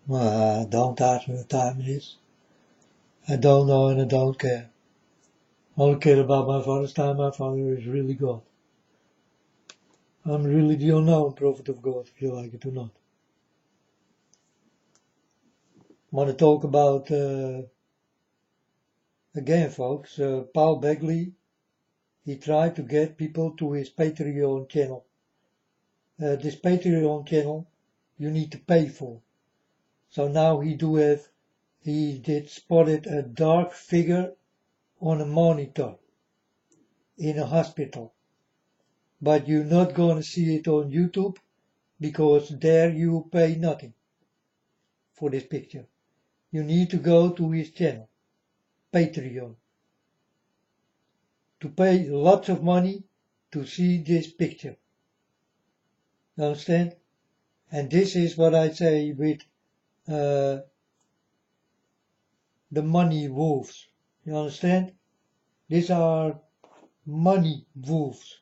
Don't ask me what time it is. I don't know and I don't care. I only care about my Father's time. My Father is really God. I'm really the unknown prophet of God, if you like it or not. I want to talk about, again folks, Paul Begley. He tried to get people to his Patreon channel. This Patreon channel you need to pay for. So now he did spotted a dark figure on a monitor in a hospital. But you're not gonna see it on YouTube because there you pay nothing for this picture. You need to go to his channel, Patreon, to pay lots of money to see this picture. You understand? And this is what I say with the money wolves. You understand? These are money wolves.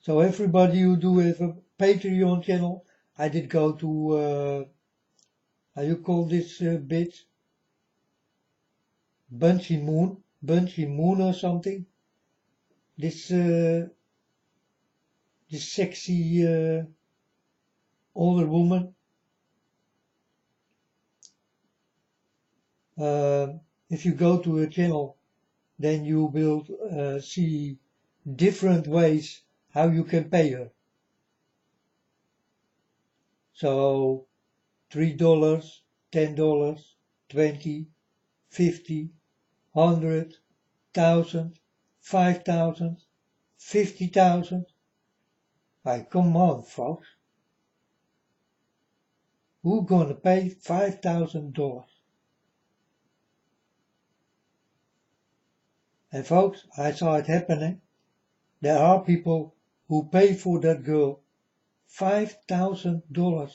So everybody who do have a Patreon channel, I did go to, how you call this bitch? Bunchy Moon or something. This sexy older woman. If you go to her channel, then you will see different ways how you can pay her. So $3, $10, 20, 50, 100, 1,000, 5,000, 50,000. Like, come on, folks. Who gonna pay $5,000? And folks, I saw it happening. There are people who pay for that girl $5,000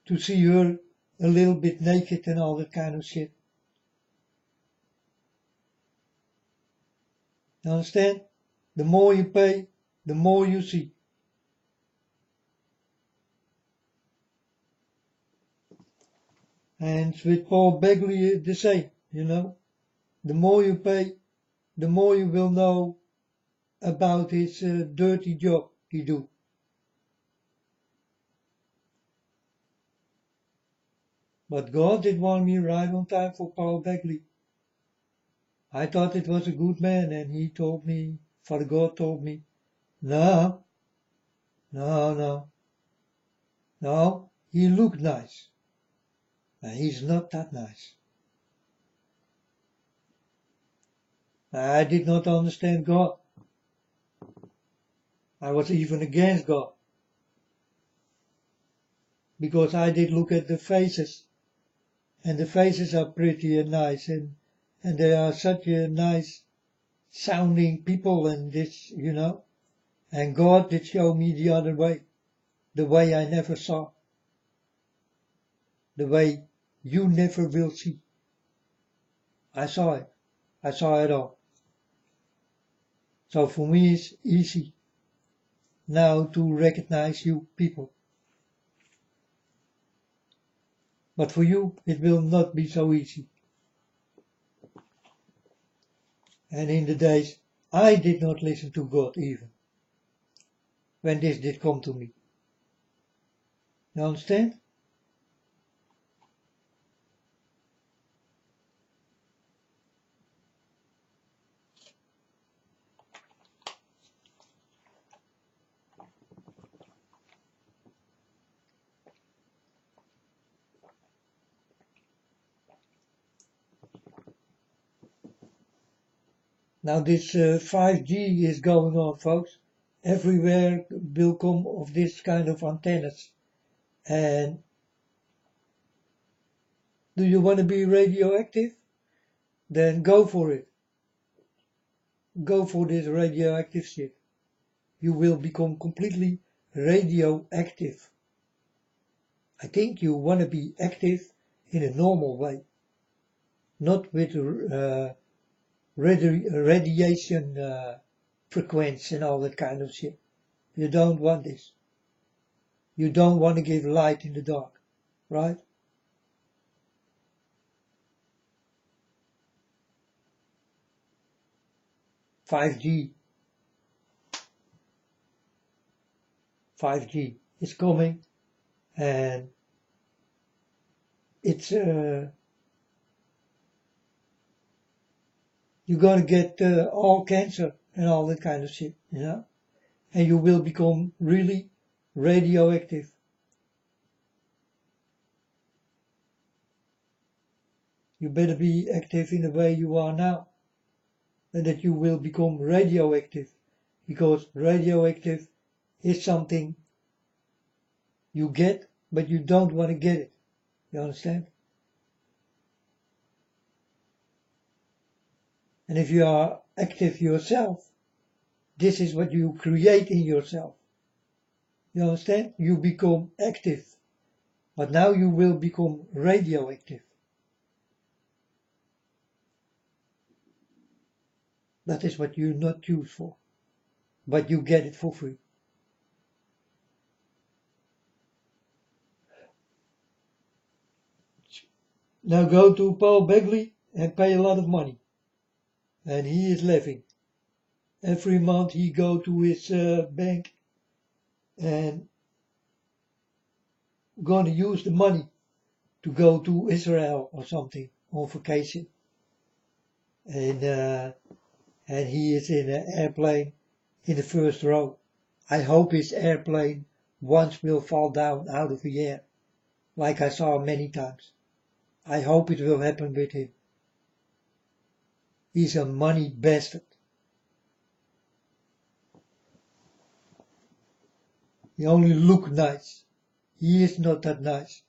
to see her a little bit naked and all that kind of shit. You understand? The more you pay, the more you see. And with Paul Begley the same, you know. The more you pay, the more you will know about his dirty job he do. But God did want me right on time for Paul Begley. I thought it was a good man, and he told me, Father God told me, no, he looked nice. And he's not that nice. I did not understand God. I was even against God. Because I did look at the faces. And the faces are pretty and nice. And they are such a nice sounding people and this, you know. And God did show me the other way. The way I never saw. The way you never will see. I saw it. I saw it all. So for me it's easy now to recognize you people. But for you it will not be so easy. And in the days I did not listen to God even. When this did come to me. You understand? Now this 5G is going on, folks. Everywhere will come of this kind of antennas. And do you want to be radioactive? Then go for it. Go for this radioactive shit. You will become completely radioactive. I think you want to be active in a normal way. Not with radiation frequency and all that kind of shit. You don't want this. You don't want to give light in the dark, right? Five G is coming, and it's you're gonna get all cancer and all that kind of shit, and you will become really radioactive. You better be active in the way you are now, and that you will become radioactive, because radioactive is something you get, but you don't want to get it. You understand? And if you are active yourself, this is what you create in yourself. You understand? You become active, but now you will become radioactive. That is what you not choose for, but you get it for free. Now go to Paul Begley and pay a lot of money. And he is laughing. Every month he go to his bank and gonna use the money to go to Israel or something on vacation. And he is in an airplane in the first row. I hope his airplane once will fall down out of the air, like I saw many times. I hope it will happen with him. He's a money bastard. He only look nice. He is not that nice.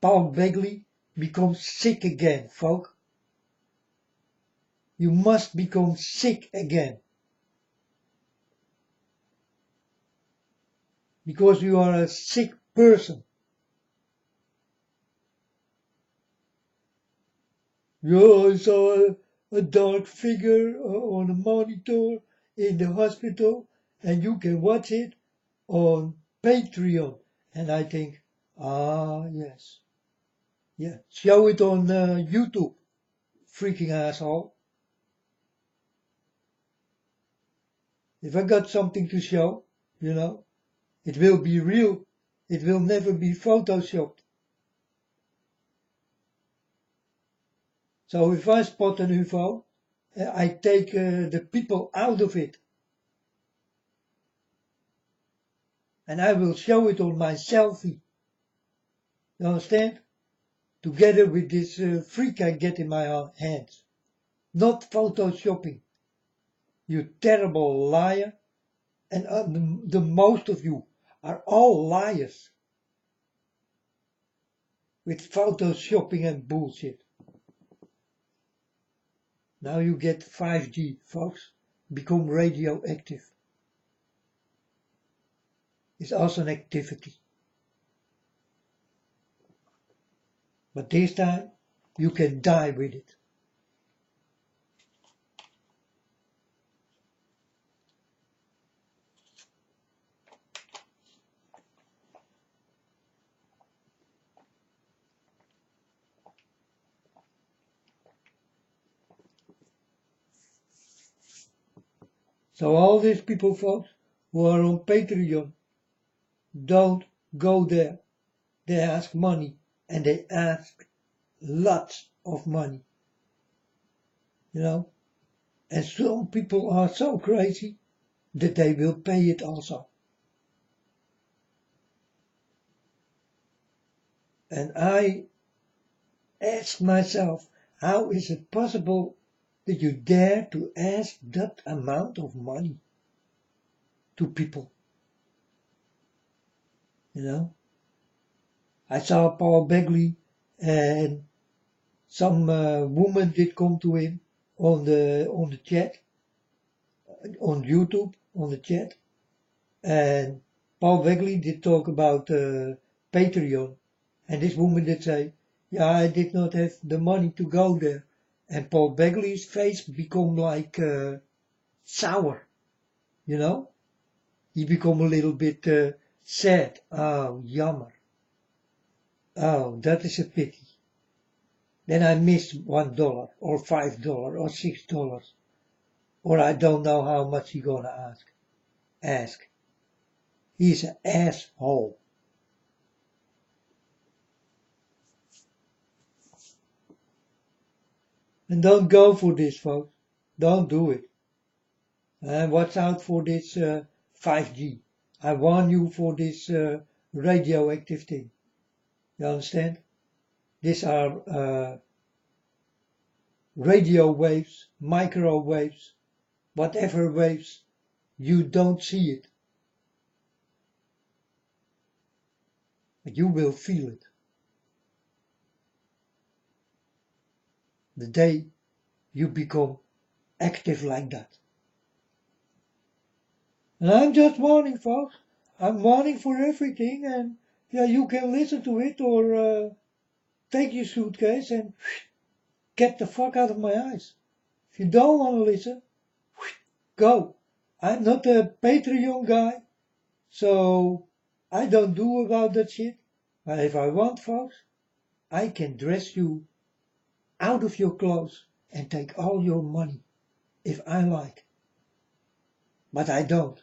Paul Begley becomes sick again, folk. You must become sick again. Because you are a sick person. Yeah, I saw a dark figure on a monitor in the hospital, and you can watch it on Patreon. And I think, yes. Yeah, show it on YouTube, freaking asshole. If I got something to show, it will be real. It will never be photoshopped. So if I spot an UFO, I take the people out of it. And I will show it on my selfie. You understand? Together with this freak I get in my hands. Not photoshopping. You terrible liar. And the most of you are all liars. With photoshopping and bullshit. Now you get 5G, folks. Become radioactive. It's also an activity. But this time, you can die with it. So all these people, folks, who are on Patreon, don't go there. They ask money, and they ask lots of money. And some people are so crazy that they will pay it also. And I asked myself, how is it possible that you dare to ask that amount of money to people? I saw Paul Begley and some woman did come to him on the chat, on YouTube, on the chat, and Paul Begley did talk about Patreon, and this woman did say, yeah, I did not have the money to go there, and Paul Begley's face become like sour, he become a little bit sad. Oh, jammer. Oh, that is a pity. Then I missed $1 or $5 or $6, or I don't know how much he gonna ask. He's an asshole. And don't go for this, folks. Don't do it. And watch out for this 5G. I warn you for this radioactive thing. You understand? These are radio waves, microwaves, whatever waves. You don't see it, but you will feel it. The day you become active like that. And I'm just warning, folks. I'm warning for everything, and yeah, you can listen to it or take your suitcase and get the fuck out of my eyes. If you don't want to listen, go. I'm not a Patreon guy, so I don't do about that shit. But if I want, folks, I can dress you out of your clothes and take all your money if I like. But I don't.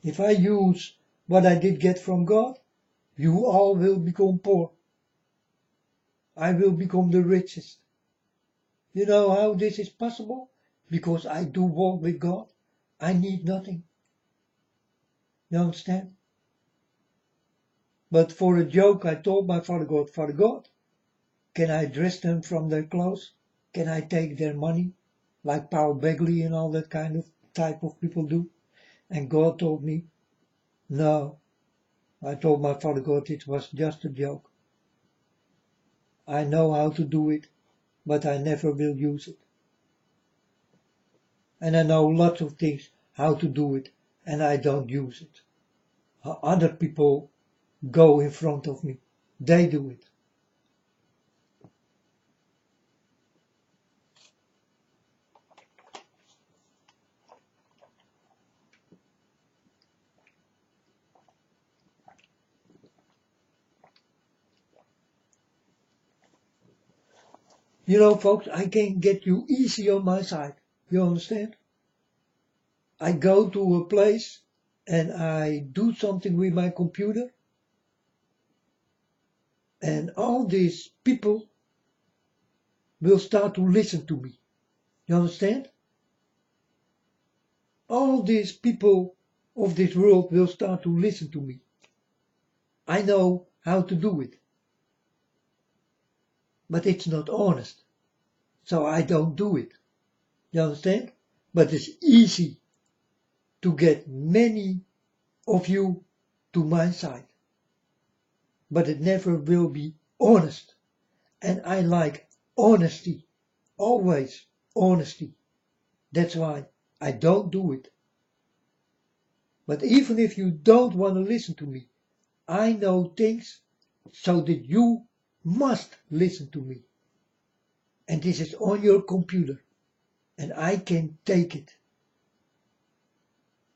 If I use what I did get from God, you all will become poor. I will become the richest. You know how this is possible? Because I do walk with God. I need nothing. You understand? But for a joke, I told my Father God, can I dress them from their clothes? Can I take their money? Like Paul Begley and all that kind of type of people do? And God told me, no. I told my Father God it was just a joke. I know how to do it, but I never will use it. And I know lots of things how to do it, and I don't use it. Other people go in front of me. They do it. You know, folks, I can get you easy on my side. You understand? I go to a place and I do something with my computer, and all these people will start to listen to me. You understand? All these people of this world will start to listen to me. I know how to do it. But it's not honest. So I don't do it. You understand? But it's easy to get many of you to my side. But it never will be honest. And I like honesty. Always honesty. That's why I don't do it. But even if you don't want to listen to me, I know things so that you must listen to me. And this is on your computer. And I can take it.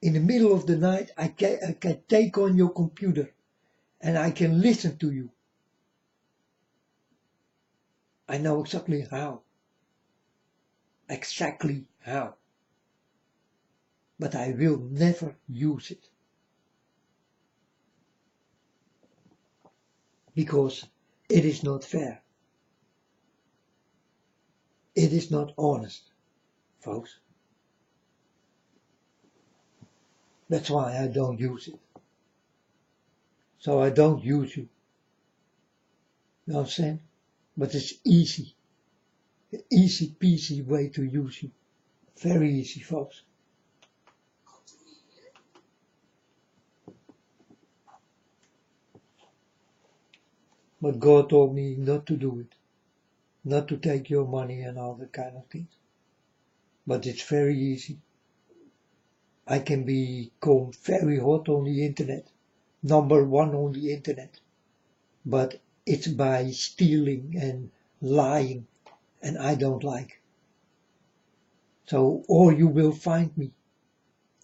In the middle of the night, I can take on your computer and I can listen to you. I know exactly how. Exactly how. But I will never use it. Because it is not fair. It is not honest, folks. That's why I don't use it. So I don't use you. You understand? But it's easy. An easy peasy way to use you. Very easy, folks. But God told me not to do it. Not to take your money and all that kind of things. But it's very easy. I can become very hot on the internet. Number one on the internet. But it's by stealing and lying. And I don't like. So, or you will find me,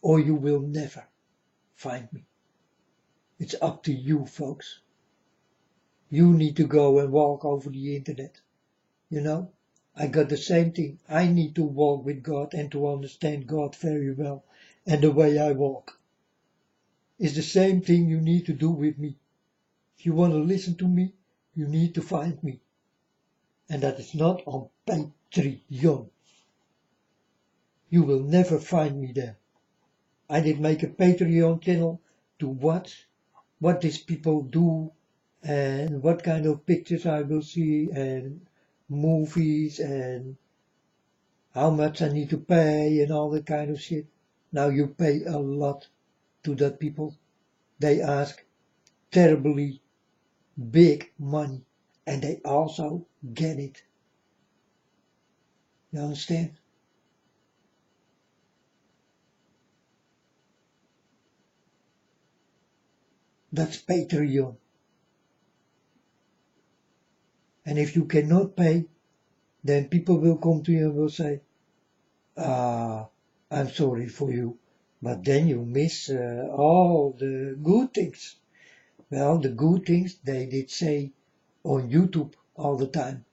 or you will never find me. It's up to you, folks. You need to go and walk over the internet. You know, I got the same thing. I need to walk with God and to understand God very well. And the way I walk is the same thing you need to do with me. If you want to listen to me, you need to find me. And that is not on Patreon. You will never find me there. I did make a Patreon channel to watch what these people do and what kind of pictures I will see and movies and how much I need to pay and all that kind of shit. Now you pay a lot to that people. They ask terribly big money and they also get it. You understand? That's Patreon. And if you cannot pay, then people will come to you and will say, I'm sorry for you, but then you miss all the good things. Well, the good things they did say on YouTube all the time,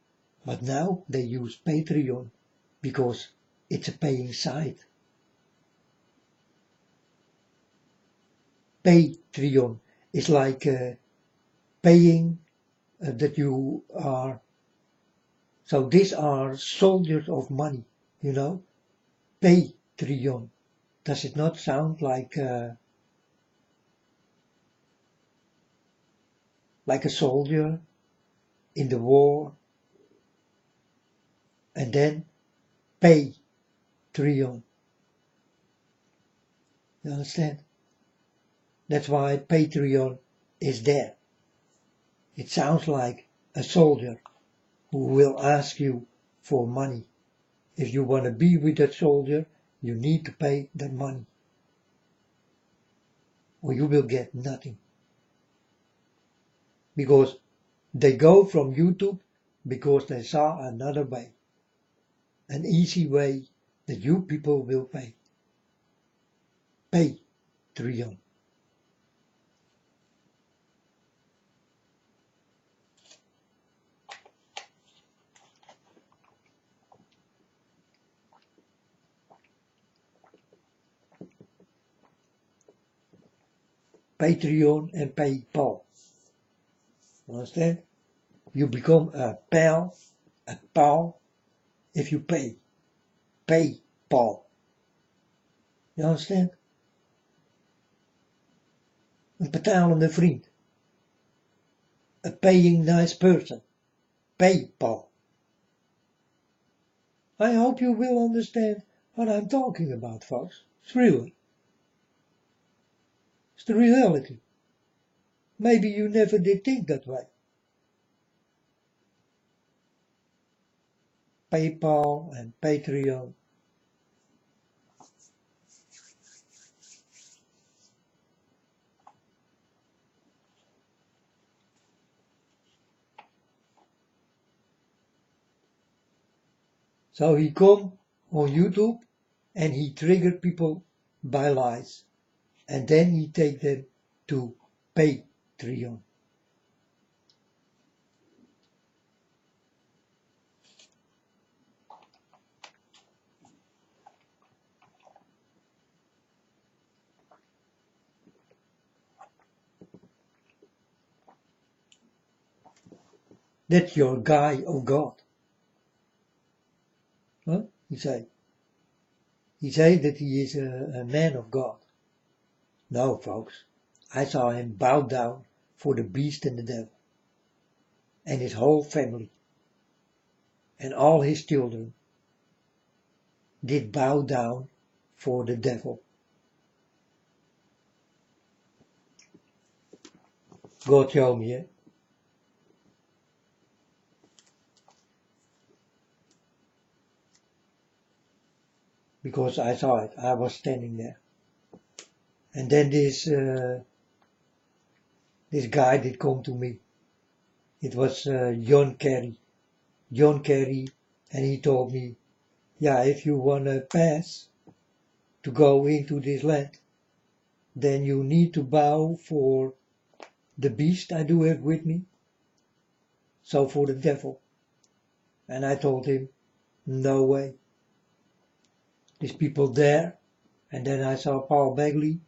but now they use Patreon because it's a paying site. Patreon is like paying that you are. So these are soldiers of money, you know. Patreon. Does it not sound like a soldier in the war? And then Patreon. You understand? That's why Patreon is there. It sounds like a soldier who will ask you for money. If you want to be with that soldier, you need to pay that money. Or you will get nothing. Because they go from YouTube because they saw another way. An easy way that you people will pay. Patreon. Patreon and PayPal. Understand? You become a pal, if you pay. PayPal. You understand? Een betalende vriend. A paying nice person. PayPal. I hope you will understand what I'm talking about, folks. It's real. It's the reality. Maybe you never did think that way. PayPal and Patreon. So he come on YouTube and he triggered people by lies. And then he take them to Patreon. That's your guy of God. Huh? He say that he is a man of God. No, folks, I saw him bow down for the beast and the devil, and his whole family, and all his children did bow down for the devil. God show me, eh? Because I saw it, I was standing there. And then this guy did come to me. It was John Kerry, and he told me yeah, if you want to pass to go into this land, then you need to bow for the beast I do have with me, so for the devil. And I told him, no way. These people there, and then I saw Paul Bagley,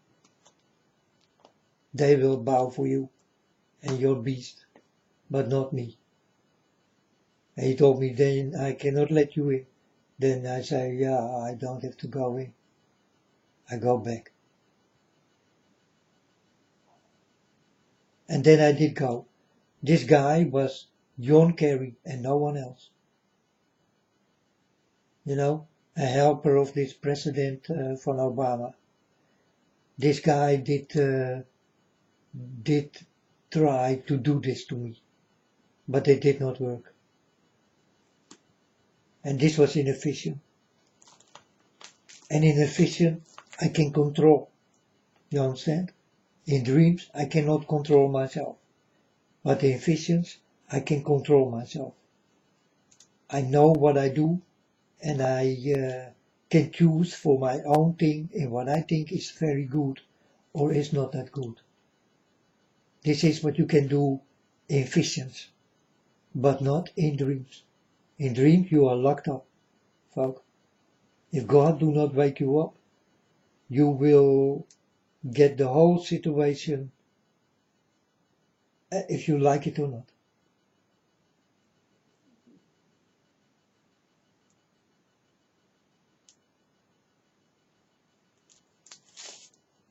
they will bow for you and your beast, but not me. And he told me, then I cannot let you in. Then I say, yeah, I don't have to go in. I go back. And then I did go. This guy was John Kerry and no one else. You know, a helper of this president von Obama. This guy did try to do this to me, but it did not work. And this was inefficient. And inefficient I can control. You understand? In dreams I cannot control myself. But in visions I can control myself. I know what I do and I can choose for my own thing in what I think is very good or is not that good. This is what you can do in visions, but not in dreams. In dreams you are locked up, folks. If God do not wake you up, you will get the whole situation if you like it or not.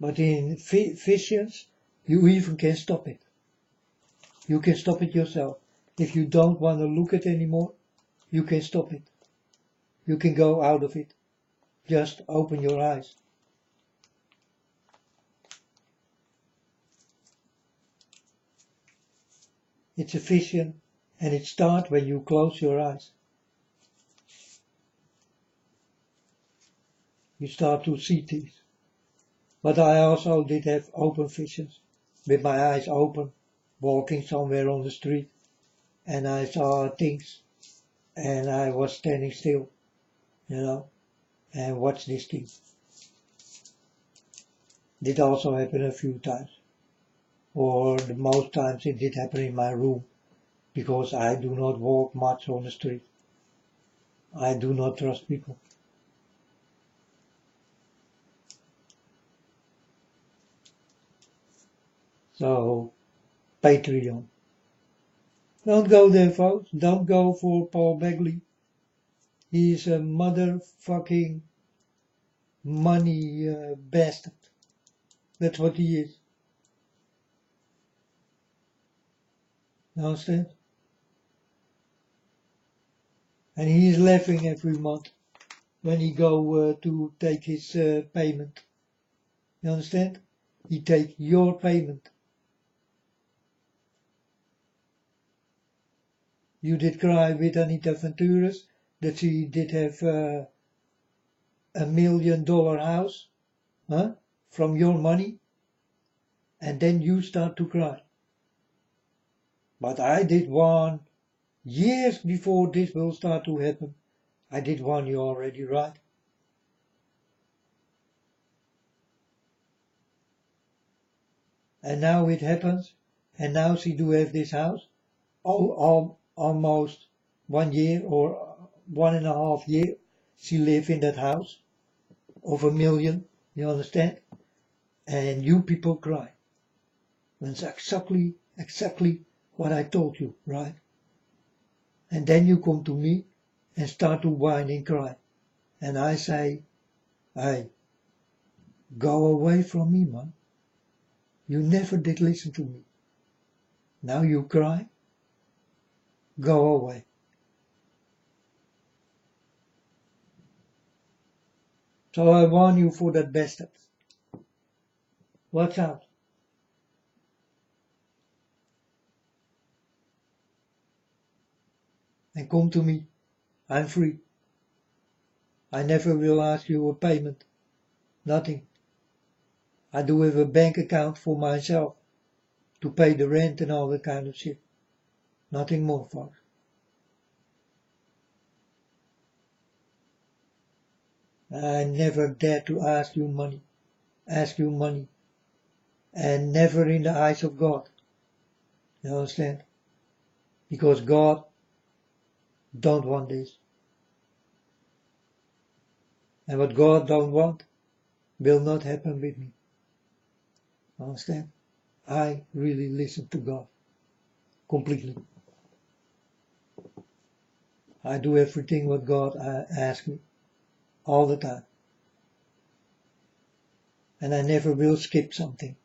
But in visions, you even can stop it. You can stop it yourself. If you don't want to look at it anymore, you can stop it. You can go out of it. Just open your eyes. It's a vision and it starts when you close your eyes. You start to see things. But I also did have open visions, with my eyes open, walking somewhere on the street, and I saw things, and I was standing still, you know, and watched this thing. Did also happen a few times, or the most times it did happen in my room, because I do not walk much on the street. I do not trust people. So, Patreon. Don't go there, folks. Don't go for Paul Bagley. He is a motherfucking money bastard. That's what he is. You understand? And he is laughing every month when he go to take his payment. You understand? He take your payment. You did cry with Anita Venturas that she did have $1 million house, huh? From your money, and then you start to cry. But I did one years before this will start to happen. I did warn you already, right? And now it happens, and now she do have this house, almost 1 year or 1.5 years. She live in that house of $1 million, you understand? And you people cry. That's exactly what I told you, right? And then you come to me and start to whine and cry. And I say, hey, go away from me, man. You never did listen to me. Now you cry? Go away. So I warn you for that bastard. Watch out. And come to me. I'm free. I never will ask you a payment. Nothing. I do have a bank account for myself to pay the rent and all that kind of shit. Nothing more, folks. I never dare to ask you money, and never in the eyes of God. You understand? Because God don't want this. And what God don't want will not happen with me. Understand? I really listen to God completely. I do everything what God asks me all the time. And I never will skip something.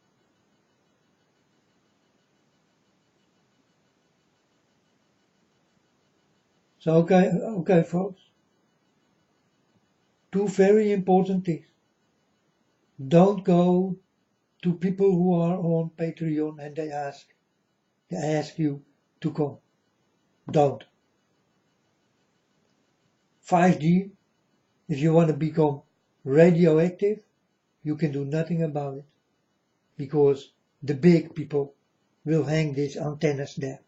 So okay folks. Two very important things. Don't go to people who are on Patreon and they ask you to come. Don't. 5G, if you want to become radioactive, you can do nothing about it. Because the big people will hang these antennas there.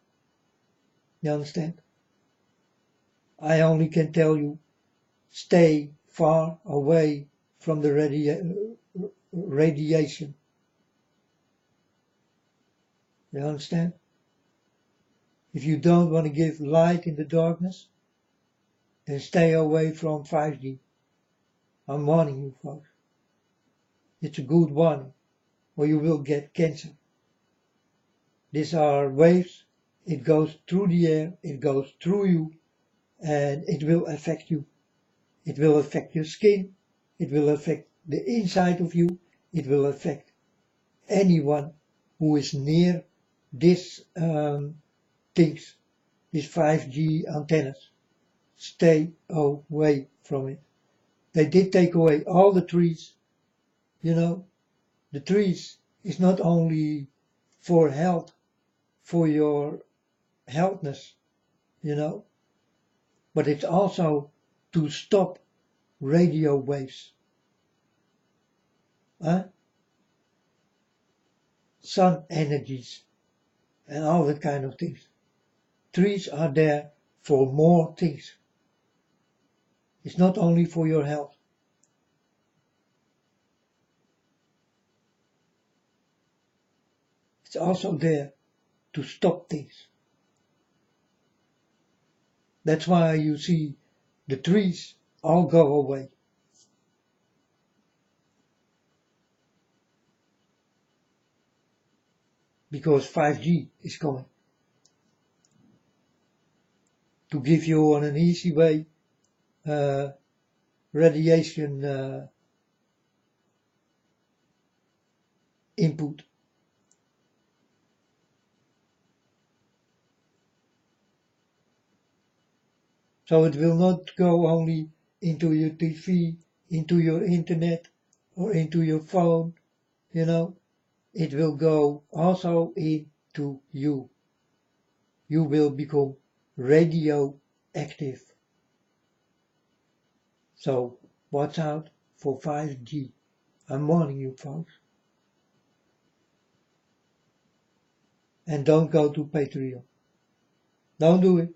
You understand? I only can tell you, stay far away from the radiation. You understand? If you don't want to give light in the darkness, then stay away from 5G. I'm warning you folks. It's a good warning, or you will get cancer. These are waves, it goes through the air, it goes through you, and it will affect you. It will affect your skin, it will affect the inside of you, it will affect anyone who is near these things, these 5G antennas. Stay away from it. They did take away all the trees. You know, the trees is not only for health, for your healthness, you know, but it's also to stop radio waves. Sun energies and all that kind of things. Trees are there for more things. It's not only for your health. It's also there to stop things. That's why you see the trees all go away. Because 5G is coming. To give you on an easy way radiation input. So it will not go only into your TV, into your internet, or into your phone, you know. It will go also into you. You will become radioactive. So watch out for 5G. I'm warning you folks. And don't go to Patreon. Don't do it.